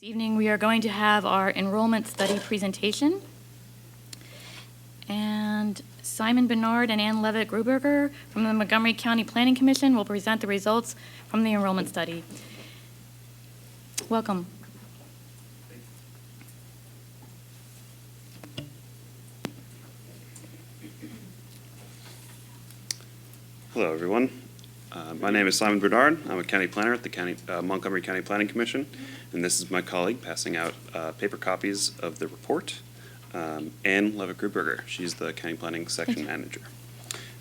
This evening we are going to have our enrollment study presentation. And Simon Bernard and Ann Levitt-Gruberger from the Montgomery County Planning Commission will present the results from the enrollment study. Welcome. Hello, everyone. My name is Simon Bernard. I'm a county planner at the Montgomery County Planning Commission, and this is my colleague passing out paper copies of the report, Ann Levitt-Gruberger. She's the county planning section manager.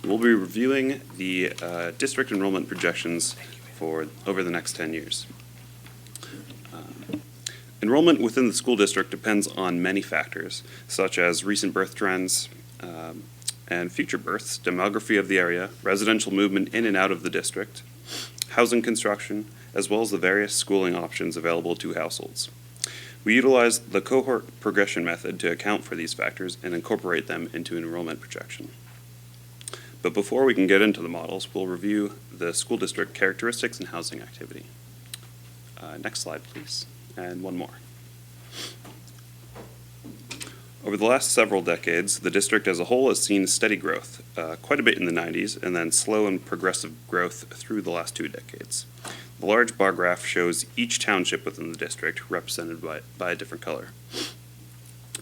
We'll be reviewing the district enrollment projections for over the next 10 years. Enrollment within the school district depends on many factors, such as recent birth trends, and future births, demography of the area, residential movement in and out of the district, housing construction, as well as the various schooling options available to households. We utilize the cohort progression method to account for these factors and incorporate them into an enrollment projection. But before we can get into the models, we'll review the school district characteristics and housing activity. Next slide, please, and one more. Over the last several decades, the district as a whole has seen steady growth, quite a bit in the 90s, and then slow and progressive growth through the last 2 decades. The large bar graph shows each township within the district represented by a different color,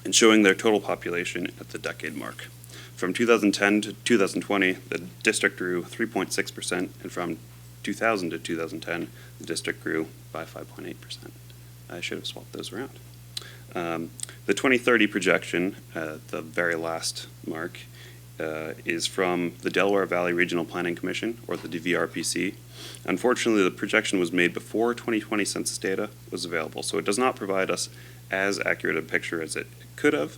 and showing their total population at the decade mark. From 2010 to 2020, the district grew 3.6%, and from 2000 to 2010, the district grew by 5.8%. I should have swapped those around. The 2030 projection, the very last mark, is from the Delaware Valley Regional Planning Commission, or the DVRPC. Unfortunately, the projection was made before 2020 census data was available, so it does not provide us as accurate a picture as it could have,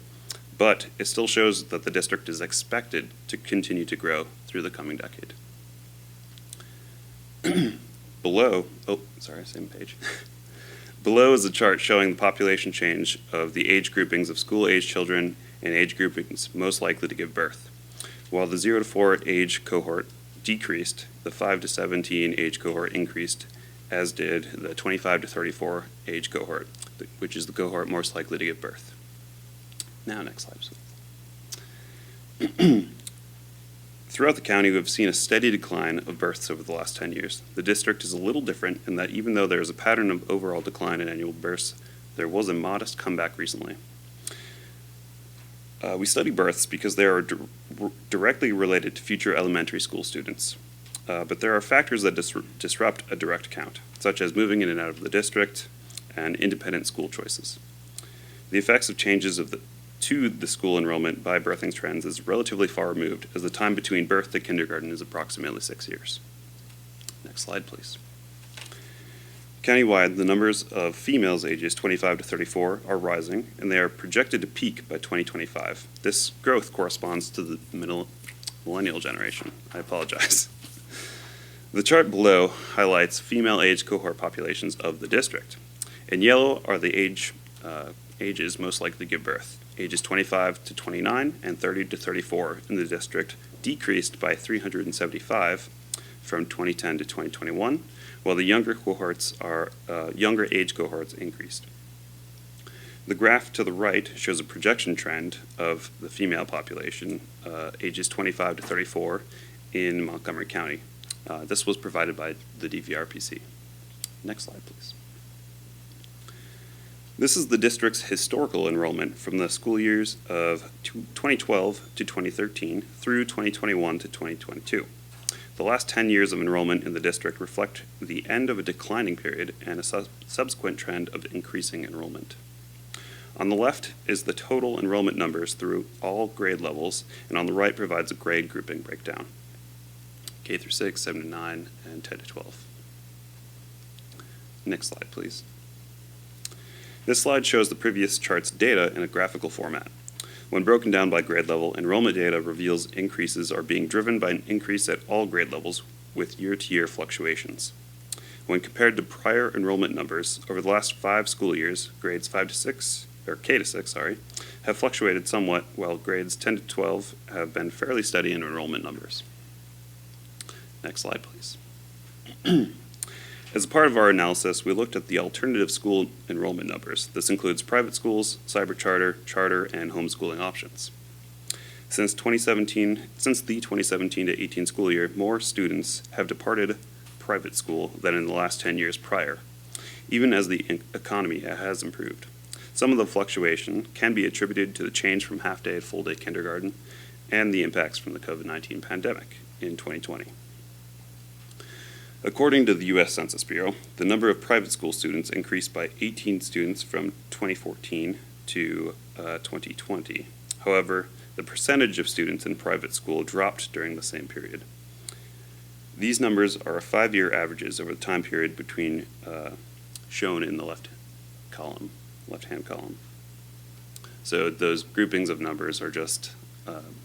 but it still shows that the district is expected to continue to grow through the coming decade. Below, same page. Below is a chart showing the population change of the age groupings of school-age children and age groupings most likely to give birth. While the 0 to 4 age cohort decreased, the 5 to 17 age cohort increased, as did the 25 to 34 age cohort, which is the cohort most likely to give birth. Now, next slide, please. Throughout the county, we have seen a steady decline of births over the last 10 years. The district is a little different in that even though there is a pattern of overall decline in annual births, there was a modest comeback recently. We study births because they are directly related to future elementary school students. But there are factors that disrupt a direct count, such as moving in and out of the district and independent school choices. The effects of changes to the school enrollment by birthing trends is relatively far removed, as the time between birth to kindergarten is approximately 6 years. Next slide, please. Countywide, the numbers of females ages 25 to 34 are rising, and they are projected to peak by 2025. This growth corresponds to the millennial generation. I apologize. The chart below highlights female age cohort populations of the district. In yellow are the ages most likely to give birth. Ages 25 to 29 and 30 to 34 in the district decreased by 375 from 2010 to 2021, while the younger age cohorts increased. The graph to the right shows a projection trend of the female population, ages 25 to 34 in Montgomery County. This was provided by the DVRPC. Next slide, please. This is the district's historical enrollment from the school years of 2012 to 2013 through 2021 to 2022. The last 10 years of enrollment in the district reflect the end of a declining period and a subsequent trend of increasing enrollment. On the left is the total enrollment numbers through all grade levels, and on the right provides a grade grouping breakdown. K through 6, 7 to 9, and 10 to 12. Next slide, please. This slide shows the previous chart's data in a graphical format. When broken down by grade level, enrollment data reveals increases are being driven by an increase at all grade levels with year-to-year fluctuations. When compared to prior enrollment numbers, over the last 5 school years, grades 5 to 6, or K to 6, have fluctuated somewhat, while grades 10 to 12 have been fairly steady in enrollment numbers. Next slide, please. As a part of our analysis, we looked at the alternative school enrollment numbers. This includes private schools, cyber charter, charter, and homeschooling options. Since the 2017 to 18 school year, more students have departed private school than in the last 10 years prior, even as the economy has improved. Some of the fluctuation can be attributed to the change from half-day to full-day kindergarten and the impacts from the COVID-19 pandemic in 2020. According to the U.S. Census Bureau, the number of private school students increased by 18 students from 2014 to 2020. However, the percentage of students in private school dropped during the same period. These numbers are 5-year averages over the time period between shown in the left-hand column. So those groupings of numbers are just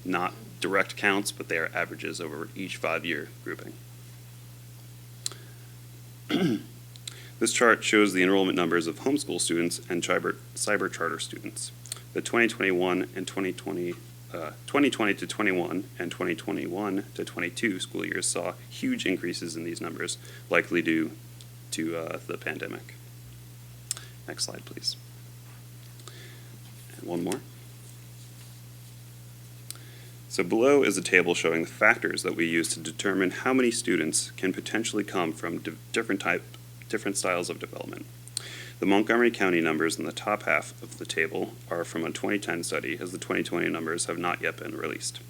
not direct counts, but they are averages over each 5-year grouping. This chart shows the enrollment numbers of homeschool students and cyber charter students. The 2020 to 21 and 2021 to 22 school years saw huge increases in these numbers, likely due to the pandemic. Next slide, please. And one more. So below is a table showing the factors that we use to determine how many students can potentially come from different styles of development. The Montgomery County numbers in the top half of the table are from a 2010 study, as the 2020 numbers have not yet been released.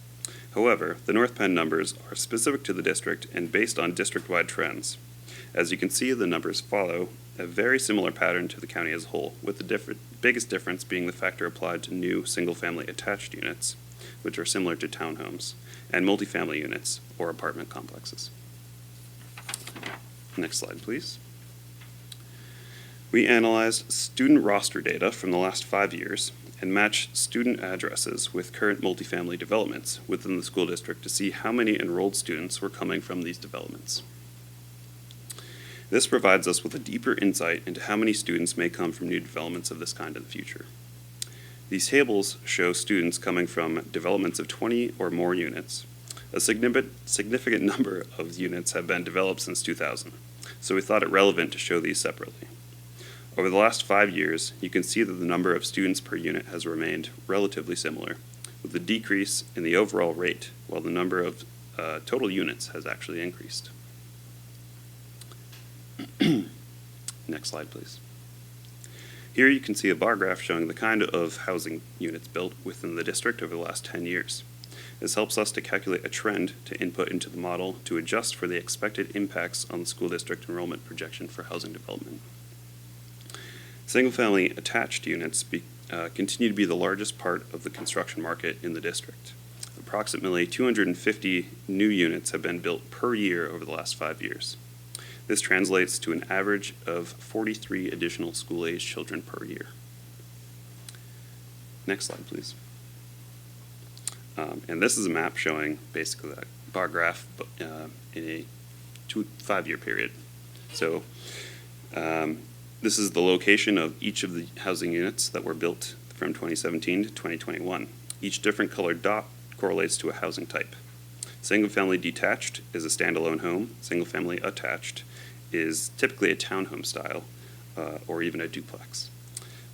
However, the North Penn numbers are specific to the district and based on district-wide trends. As you can see, the numbers follow a very similar pattern to the county as a whole, with the biggest difference being the factor applied to new single-family attached units, which are similar to townhomes, and multifamily units or apartment complexes. Next slide, please. We analyzed student roster data from the last 5 years and matched student addresses with current multifamily developments within the school district to see how many enrolled students were coming from these developments. This provides us with a deeper insight into how many students may come from new developments of this kind in the future. These tables show students coming from developments of 20 or more units. A significant number of units have been developed since 2000, so we thought it relevant to show these separately. Over the last 5 years, you can see that the number of students per unit has remained relatively similar, with a decrease in the overall rate, while the number of total units has actually increased. Next slide, please. Here you can see a bar graph showing the kind of housing units built within the district over the last 10 years. This helps us to calculate a trend to input into the model to adjust for the expected impacts on the school district enrollment projection for housing development. Single-family attached units continue to be the largest part of the construction market in the district. Approximately 250 new units have been built per year over the last 5 years. This translates to an average of 43 additional school-aged children per year. Next slide, please. And this is a map showing basically that bar graph in a 5-year period. So this is the location of each of the housing units that were built from 2017 to 2021. Each different colored dot correlates to a housing type. Single-family detached is a standalone home. Single-family attached is typically a townhome style or even a duplex.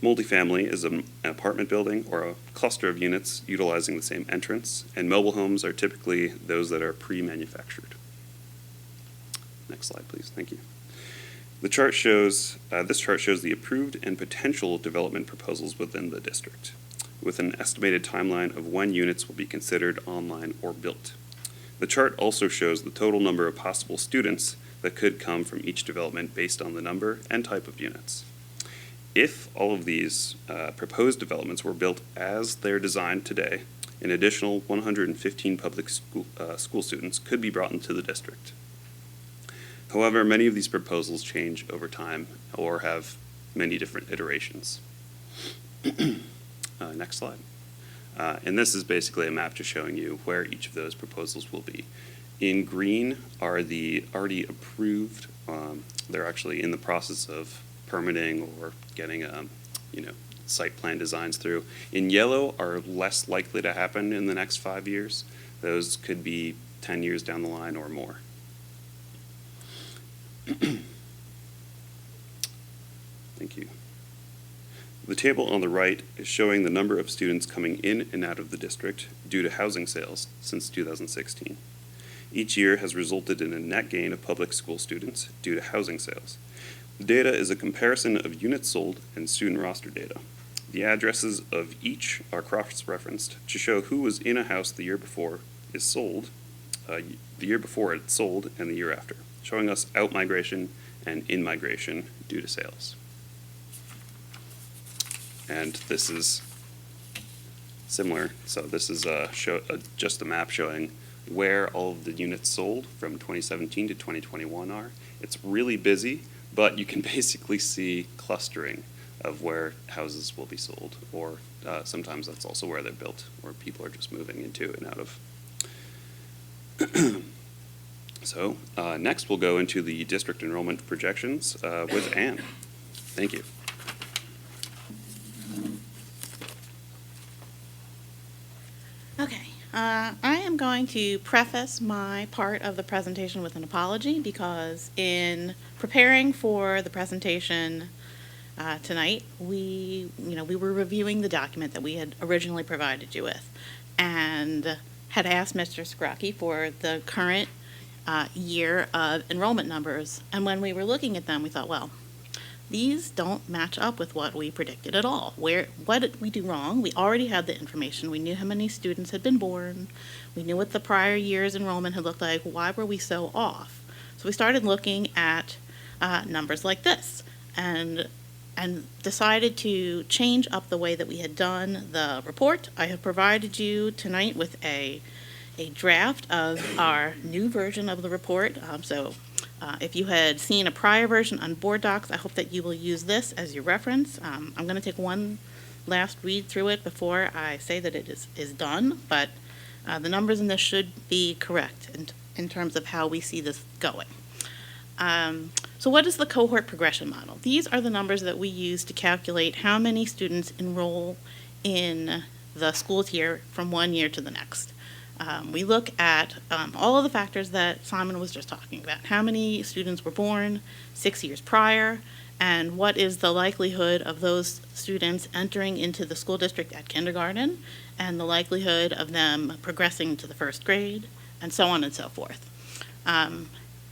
Multifamily is an apartment building or a cluster of units utilizing the same entrance, and mobile homes are typically those that are pre-manufactured. Next slide, please. Thank you. This chart shows the approved and potential development proposals within the district, with an estimated timeline of when units will be considered online or built. The chart also shows the total number of possible students that could come from each development based on the number and type of units. If all of these proposed developments were built as they're designed today, an additional 115 public school students could be brought into the district. However, many of these proposals change over time or have many different iterations. Next slide. And this is basically a map just showing you where each of those proposals will be. In green are the already approved. They're actually in the process of permitting or getting site plan designs through. In yellow are less likely to happen in the next 5 years. Those could be 10 years down the line or more. Thank you. The table on the right is showing the number of students coming in and out of the district due to housing sales since 2016. Each year has resulted in a net gain of public school students due to housing sales. The data is a comparison of units sold and student roster data. The addresses of each are cross-referenced to show who was in a house the year before it's sold, and the year after, showing us out-migration and in-migration due to sales. And this is similar. So this is just a map showing where all of the units sold from 2017 to 2021 are. It's really busy, but you can basically see clustering of where houses will be sold, or sometimes that's also where they're built, or people are just moving into and out of. So next we'll go into the district enrollment projections with Anne. Thank you. Okay, I am going to preface my part of the presentation with an apology because in preparing for the presentation tonight, we were reviewing the document that we had originally provided you with, and had asked Mr. Scrocky for the current year of enrollment numbers. And when we were looking at them, we thought, well, these don't match up with what we predicted at all. What did we do wrong? We already had the information. We knew how many students had been born. We knew what the prior year's enrollment had looked like. Why were we so off? So we started looking at numbers like this, and decided to change up the way that we had done the report. I have provided you tonight with a draft of our new version of the report. If you had seen a prior version on board docs, I hope that you will use this as your reference. I'm going to take one last read through it before I say that it is done, but the numbers in this should be correct in terms of how we see this going. So what is the cohort progression model? These are the numbers that we use to calculate how many students enroll in the school year from one year to the next. We look at all of the factors that Simon was just talking about. How many students were born 6 years prior, and what is the likelihood of those students entering into the school district at kindergarten, and the likelihood of them progressing to the first grade, and so on and so forth.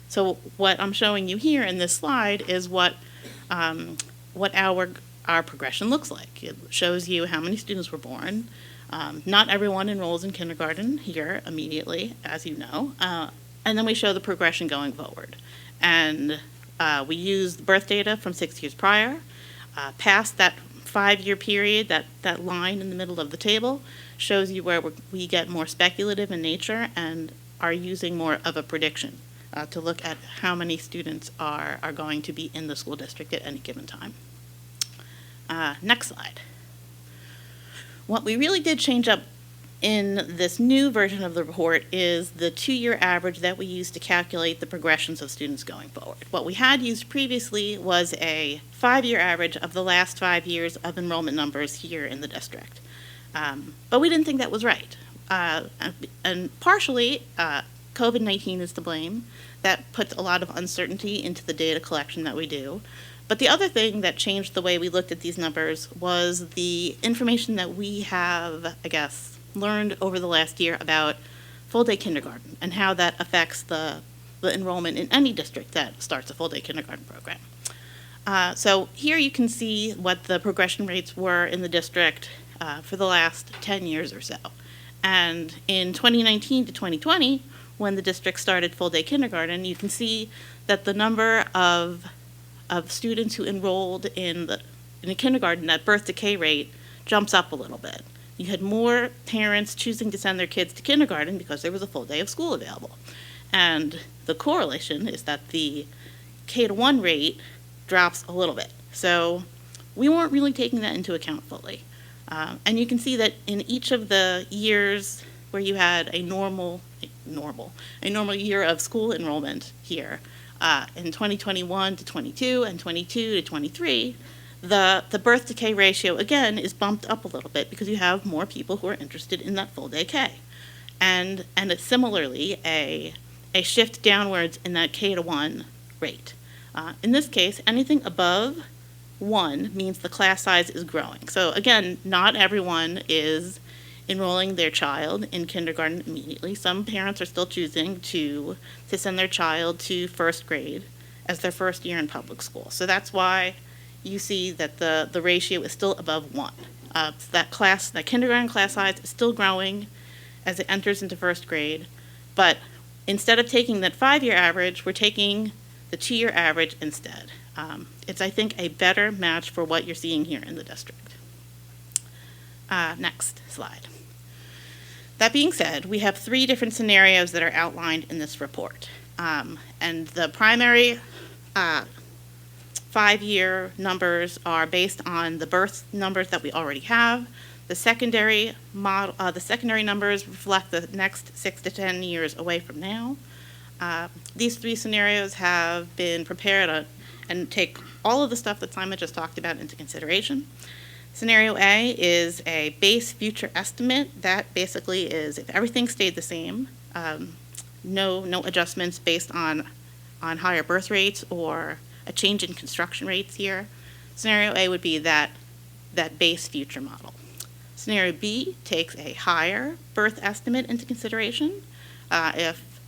So what I'm showing you here in this slide is what our progression looks like. It shows you how many students were born. Not everyone enrolls in kindergarten here immediately, as you know, and then we show the progression going forward. And we use the birth data from 6 years prior. Past that 5-year period, that line in the middle of the table shows you where we get more speculative in nature and are using more of a prediction to look at how many students are going to be in the school district at any given time. Next slide. What we really did change up in this new version of the report is the 2-year average that we use to calculate the progressions of students going forward. What we had used previously was a 5-year average of the last 5 years of enrollment numbers here in the district. But we didn't think that was right. And partially, COVID-19 is to blame. That puts a lot of uncertainty into the data collection that we do. But the other thing that changed the way we looked at these numbers was the information that we have, I guess, learned over the last year about full-day kindergarten and how that affects the enrollment in any district that starts a full-day kindergarten program. So here you can see what the progression rates were in the district for the last 10 years or so. And in 2019 to 2020, when the district started full-day kindergarten, you can see that the number of students who enrolled in a kindergarten, that birth decay rate jumps up a little bit. You had more parents choosing to send their kids to kindergarten because there was a full day of school available. And the correlation is that the K-1 rate drops a little bit. So we weren't really taking that into account fully. And you can see that in each of the years where you had a normal year of school enrollment here, in 2021 to 22 and 22 to 23, the birth decay ratio, again, is bumped up a little bit because you have more people who are interested in that full day K. And it's similarly a shift downwards in that K-1 rate. In this case, anything above 1 means the class size is growing. So again, not everyone is enrolling their child in kindergarten immediately. Some parents are still choosing to send their child to first grade as their first year in public school. So that's why you see that the ratio is still above 1. That kindergarten class size is still growing as it enters into first grade, but instead of taking that 5-year average, we're taking the 2-year average instead. It's, I think, a better match for what you're seeing here in the district. Next slide. That being said, we have 3 different scenarios that are outlined in this report. And the primary 5-year numbers are based on the birth numbers that we already have. The secondary numbers reflect the next 6 to 10 years away from now. These 3 scenarios have been prepared and take all of the stuff that Simon just talked about into consideration. Scenario A is a base future estimate. That basically is if everything stayed the same, no adjustments based on higher birth rates or a change in construction rates here. Scenario A would be that base future model. Scenario B takes a higher birth estimate into consideration. If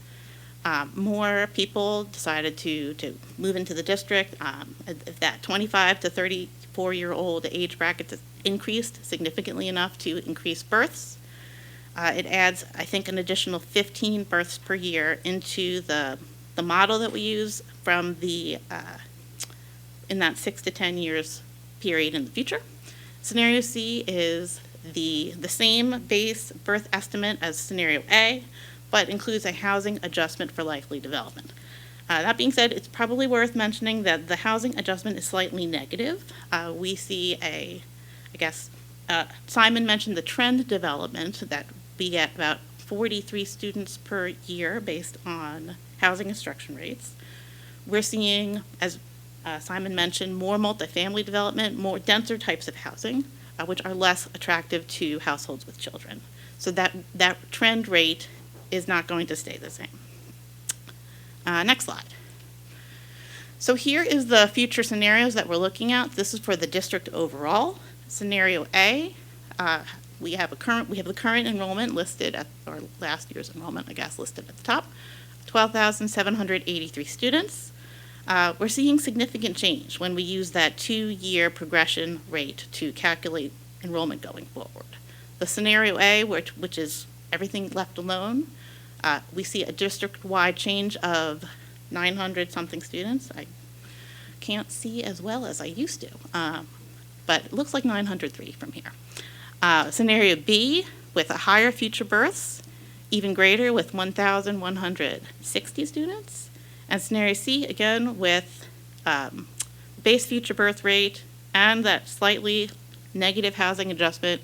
more people decided to move into the district, if that 25 to 34-year-old age bracket is increased significantly enough to increase births, it adds, I think, an additional 15 births per year into the model that we use from in that 6 to 10 years period in the future. Scenario C is the same base birth estimate as scenario A, but includes a housing adjustment for likely development. That being said, it's probably worth mentioning that the housing adjustment is slightly negative. We see Simon mentioned the trend development that we get about 43 students per year based on housing instruction rates. We're seeing, as Simon mentioned, more multifamily development, more denser types of housing, which are less attractive to households with children. So that trend rate is not going to stay the same. Next slide. So here is the future scenarios that we're looking at. This is for the district overall. Scenario A, we have the current enrollment listed or last year's enrollment, I guess, listed at the top, 12,783 students. We're seeing significant change when we use that 2-year progression rate to calculate enrollment going forward. The scenario A, which is everything left alone, we see a district-wide change of 900-something students. I can't see as well as I used to, but it looks like 903 from here. Scenario B, with a higher future births, even greater with 1,160 students. And scenario C, again, with base future birth rate and that slightly negative housing adjustment,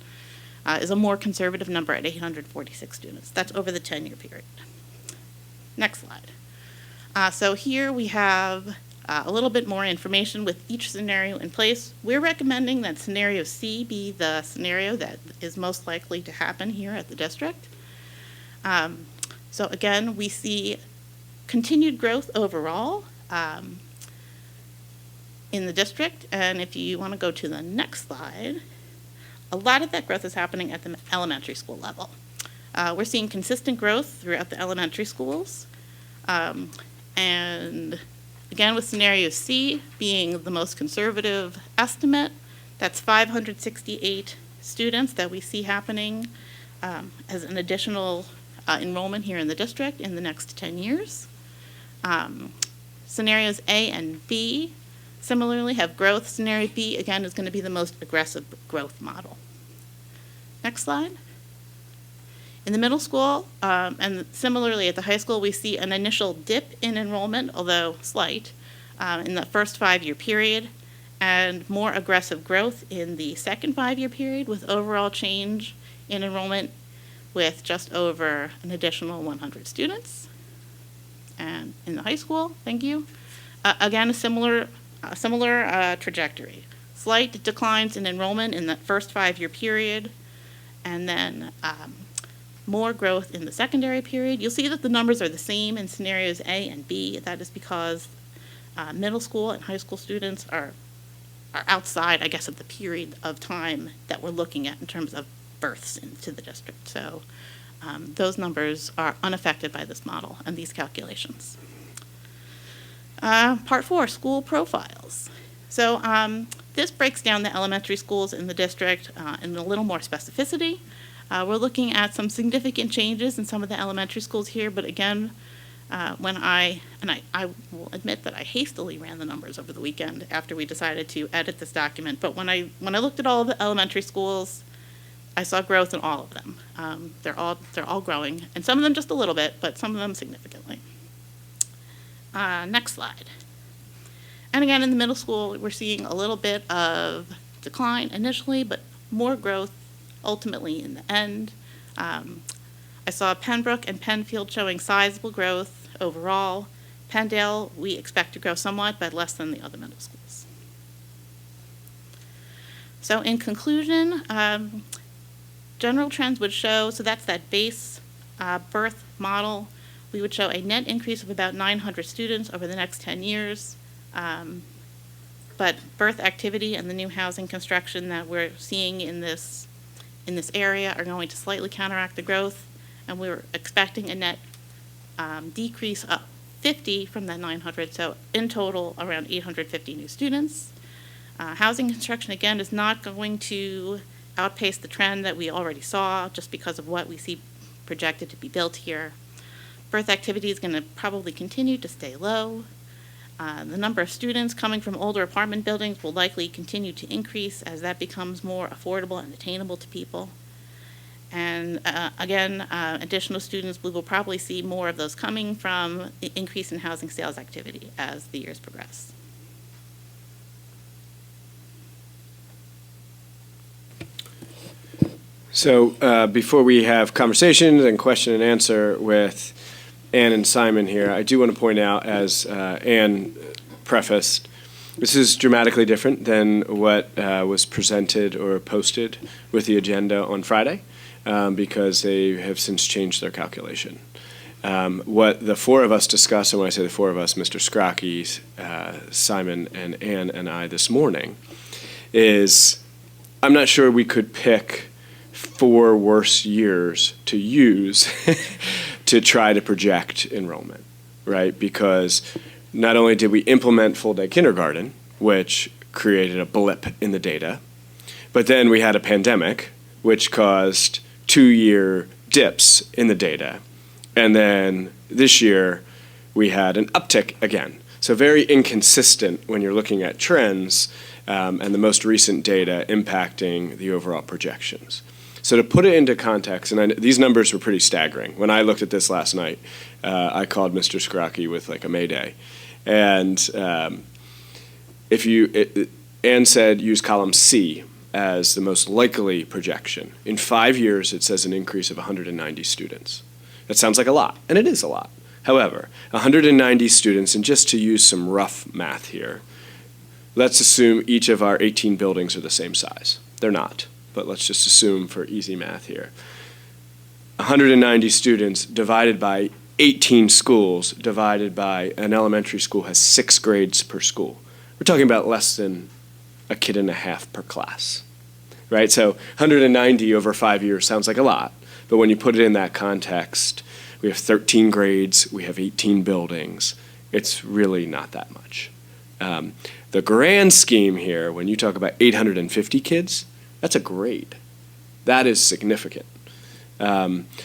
is a more conservative number at 846 students. That's over the 10-year period. Next slide. So here we have a little bit more information with each scenario in place. We're recommending that scenario C be the scenario that is most likely to happen here at the district. So again, we see continued growth overall in the district. And if you want to go to the next slide, a lot of that growth is happening at the elementary school level. We're seeing consistent growth throughout the elementary schools. And again, with scenario C being the most conservative estimate, that's 568 students that we see happening as an additional enrollment here in the district in the next 10 years. Scenarios A and B similarly have growth. Scenario B, again, is going to be the most aggressive growth model. Next slide. In the middle school, and similarly at the high school, we see an initial dip in enrollment, although slight, in the first 5-year period, and more aggressive growth in the second 5-year period, with overall change in enrollment with just over an additional 100 students. And in the high school, thank you, again, a similar trajectory. Slight declines in enrollment in the first 5-year period, and then more growth in the secondary period. You'll see that the numbers are the same in scenarios A and B. That is because middle school and high school students are are outside, I guess, of the period of time that we're looking at in terms of births into the district. So those numbers are unaffected by this model and these calculations. Part 4, school profiles. So this breaks down the elementary schools in the district in a little more specificity. We're looking at some significant changes in some of the elementary schools here, but again, when I will admit that I hastily ran the numbers over the weekend after we decided to edit this document, but when I looked at all the elementary schools, I saw growth in all of them. They're all growing, and some of them just a little bit, but some of them significantly. Next slide. And again, in the middle school, we're seeing a little bit of decline initially, but more growth ultimately in the end. I saw Pembroke and Penfield showing sizable growth overall. Pendale, we expect to grow somewhat, but less than the other middle schools. So in conclusion, general trends would show, so that's that base birth model, we would show a net increase of about 900 students over the next 10 years. But birth activity and the new housing construction that we're seeing in this area are going to slightly counteract the growth, and we're expecting a net decrease of 50 from that 900, so in total around 850 new students. Housing construction, again, is not going to outpace the trend that we already saw just because of what we see projected to be built here. Birth activity is going to probably continue to stay low. The number of students coming from older apartment buildings will likely continue to increase as that becomes more affordable and attainable to people. And again, additional students, we will probably see more of those coming from the increase in housing sales activity as the years progress. So before we have conversations and question and answer with Ann and Simon here, I do want to point out, as Ann prefaced, this is dramatically different than what was presented or posted with the agenda on Friday, because they have since changed their calculation. What the four of us discussed, and when I say the four of us, Mr. Scrocky, Simon, and Ann and I this morning, is I'm not sure we could pick 4 worse years to use to try to project enrollment, right? Because not only did we implement full-day kindergarten, which created a blip in the data, but then we had a pandemic, which caused 2-year dips in the data. And then this year, we had an uptick again. So very inconsistent when you're looking at trends and the most recent data impacting the overall projections. So to put it into context, and these numbers were pretty staggering. When I looked at this last night, I called Mr. Scrocky with like a mayday. And Ann said use column C as the most likely projection. In 5 years, it says an increase of 190 students. That sounds like a lot, and it is a lot. However, 190 students, and just to use some rough math here, let's assume each of our 18 buildings are the same size. They're not, but let's just assume for easy math here. 190 students divided by 18 schools divided by an elementary school has 6 grades per school. We're talking about less than a kid and a half per class, right? So 190 over 5 years sounds like a lot, but when you put it in that context, we have 13 grades, we have 18 buildings. It's really not that much. The grand scheme here, when you talk about 850 kids, that's a grade. That is significant.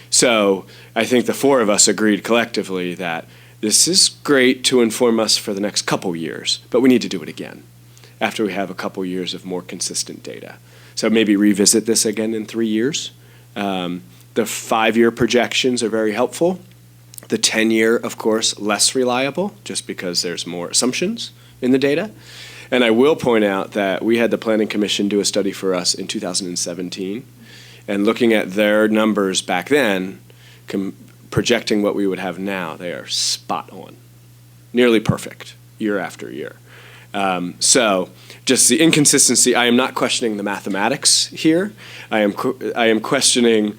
So I think the four of us agreed collectively that this is great to inform us for the next couple years, but we need to do it again after we have a couple years of more consistent data. So maybe revisit this again in 3 years. The 5-year projections are very helpful. The 10-year, of course, less reliable, just because there's more assumptions in the data. And I will point out that we had the Planning Commission do a study for us in 2017, and looking at their numbers back then, projecting what we would have now, they are spot on, nearly perfect, year after year. So just the inconsistency, I am not questioning the mathematics here. I am questioning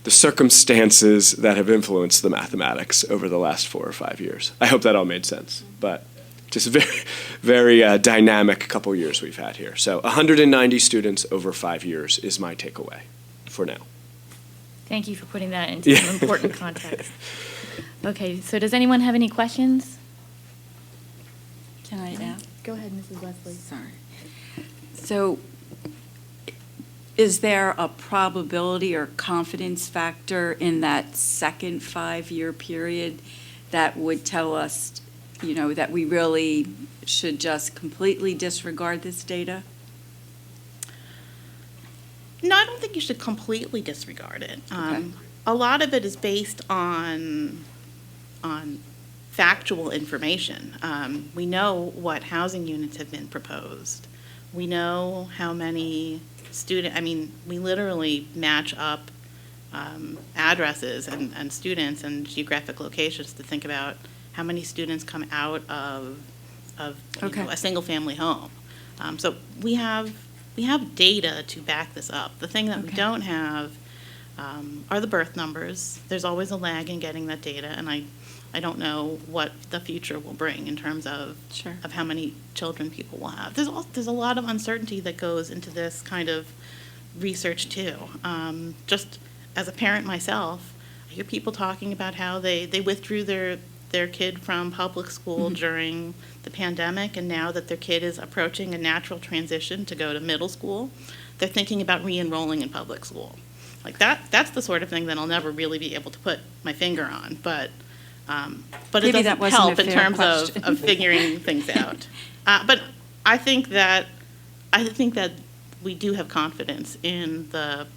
the circumstances that have influenced the mathematics over the last 4 or 5 years. I hope that all made sense. But Just a very, very dynamic couple years we've had here. So 190 students over 5 years is my takeaway for now. Thank you for putting that into Yeah. some important context. Okay, so does anyone have any questions? Can I ask? Go ahead, Mrs. Wesley. Sorry. So is there a probability or confidence factor in that second 5-year period that would tell us, that we really should just completely disregard this data? No, I don't think you should completely disregard it. Okay. A lot of it is based on factual information. We know what housing units have been proposed. We know how many we literally match up addresses and students and geographic locations to think about how many students come out of Okay. a single-family home. So we have data to back this up. The thing that we Okay. don't have are the birth numbers. There's always a lag in getting that data, and I don't know what the future will bring in terms of Sure. of how many children people will have. There's a lot of uncertainty that goes into this kind of research too. Just as a parent myself, I hear people talking about how they withdrew their kid from public school during the pandemic, and now that their kid is approaching a natural transition to go to middle school, they're thinking about re-enrolling in public school. Like that's the sort of thing that I'll never really be able to put my finger on, but it Maybe that doesn't wasn't a help in fair terms question. of figuring things out. But I think that we do have confidence in the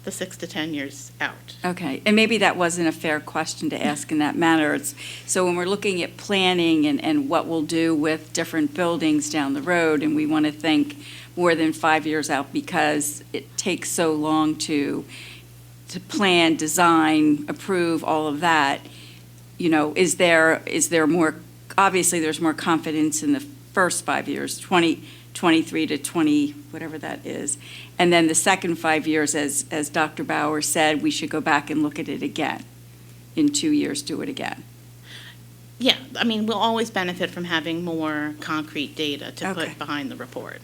6 to 10 years out. Okay, and maybe that wasn't a fair question to ask in that manner. So when we're looking at planning and what we'll do with different buildings down the road, and we want to think more than 5 years out because it takes so long to plan, design, approve, all of that, is there more, obviously there's more confidence in the first 5 years, 23 to 20, whatever that is. And then the second 5 years, as Dr. Bauer said, we should go back and look at it again. In 2 years, do it again. Yeah, we'll always benefit from having more concrete data to Okay. put behind the report.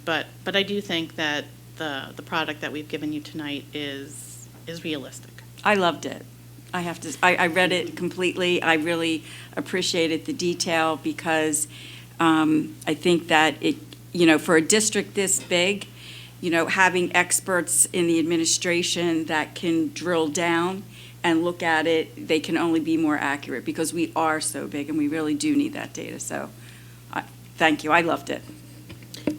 But I do think that the product that we've given you tonight is realistic. I loved it. I read it completely. I really appreciated the detail because I think that it, for a district this big, having experts in the administration that can drill down and look at it, they can only be more accurate because we are so big and we really do need that data. So thank you. I loved it.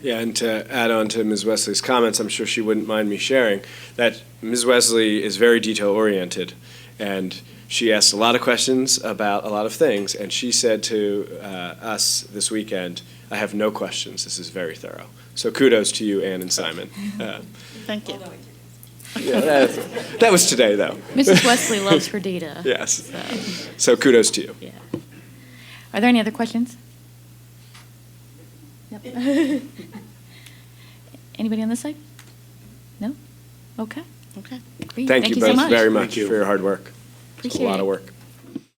Yeah, and to add on to Ms. Wesley's comments, I'm sure she wouldn't mind me sharing that Ms. Wesley is very detail-oriented, and she asked a lot of questions about a lot of things, and she said to us this weekend, I have no questions. This is very thorough. So kudos to you, Ann and Simon. Thank you. Yeah, that was today, though. Mrs. Wesley loves her data. Yes. So, So kudos to you. yeah. Are there any other questions? Anybody on this side? No? Okay, Okay. great. Thank you so both much. very much for your hard work. It's a Appreciate lot it. of work.